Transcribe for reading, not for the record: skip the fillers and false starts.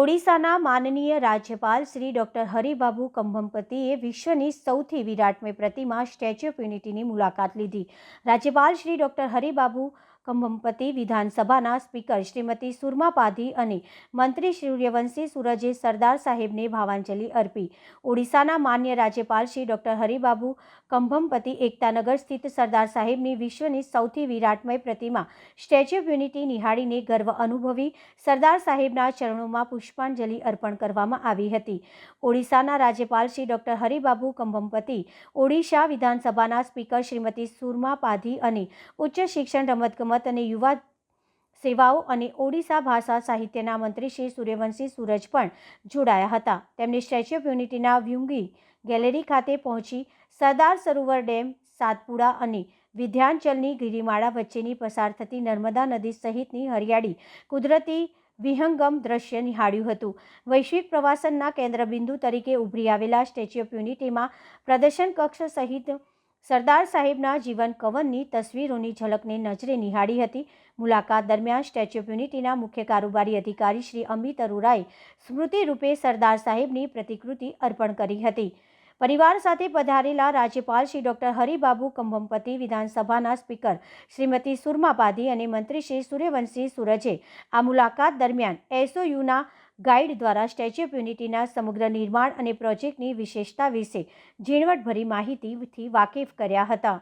ઓડિશાના માનનીય રાજ્યપાલ શ્રી ડૉક્ટર હરિબાબુ કંભમપતિએ વિશ્વની સૌથી વિરાટમય પ્રતિમા સ્ટેચ્યુ ઓફ યુનિટીની મુલાકાત લીધી। રાજ્યપાલ શ્રી ડૉક્ટર હરિબાબુ કંભમપતિ, વિધાનસભાના સ્પીકર શ્રીમતી સુરમા પાધી અને મંત્રી સૂર્યવંશી સૂરજે સરદાર સાહેબને ભાવાંજલિ અર્પી। ઓડિશાના માન્ય રાજ્યપાલ શ્રી ડૉક્ટર હરિબાબુ કંભમપતિ એકતાનગર સ્થિત સરદાર સાહેબની વિશ્વની સૌથી વિરાટમય પ્રતિમા સ્ટેચ્યુ ઓફ યુનિટી નિહાળીને ગર્વ અનુભવી સરદાર સાહેબના ચરણોમાં પુષ્પાંજલિ અર્પણ કરવામાં આવી હતી। ઓડિશાના રાજ્યપાલ શ્રી ડૉક્ટર હરિબાબુ કંભમપતિ, ઓડિશા વિધાનસભાના સ્પીકર શ્રીમતી સુરમા પાધી અને ઉચ્ચ શિક્ષણ, રમતગમત અને યુવા સેવાઓ અને ઓડિશા ભાષા સાહિત્યના મંત્રી શ્રી સૂર્યવંશી સૂરજ પણ જોડાયા હતા। તેમણે સ્ટેચ્યુ ઓફ યુનિટીના વ્યુંગી ગેલેરી ખાતે પહોંચી સરદાર સરોવર ડેમ, સાતપુડા અને વિંધ્યાચલની ગિરિમાળા વચ્ચેની પસાર થતી નર્મદા નદી સહિતની હરિયાળી કુદરતી વિહંગમ દ્રશ્ય નિહાળ્યું હતું। વૈશ્વિક પ્રવાસનના કેન્દ્રબિંદુ તરીકે ઉભરી આવેલા સ્ટેચ્યુ ઓફ યુનિટીમાં પ્રદર્શન કક્ષ સહિત સરદાર સાહેબના જીવન કવનની તસવીરોની ઝલકને નજરે નિહાળી હતી। મુલાકાત દરમિયાન સ્ટેચ્યુ ઓફ યુનિટીના મુખ્ય કારોબારી અધિકારી શ્રી અમિત અરોરાએ સ્મૃતિ રૂપે સરદાર સાહેબની પ્રતિકૃતિ અર્પણ કરી હતી। પરિવાર સાથે પધારેલા રાજ્યપાલ શ્રી ડૉક્ટર હરિબાબુ કંભમપતિ, વિધાનસભાના સ્પીકર શ્રીમતી સુરમા પાધી અને મંત્રી શ્રી સૂર્યવંશી સૂરજે આ મુલાકાત દરમિયાન એસઓયુના ગાઈડ દ્વારા સ્ટેચ્યુ ઓફ યુનિટીના સમગ્ર નિર્માણ અને પ્રોજેક્ટની વિશેષતા વિશે ઝીણવટભરી માહિતીથી વાકેફ કર્યા હતા।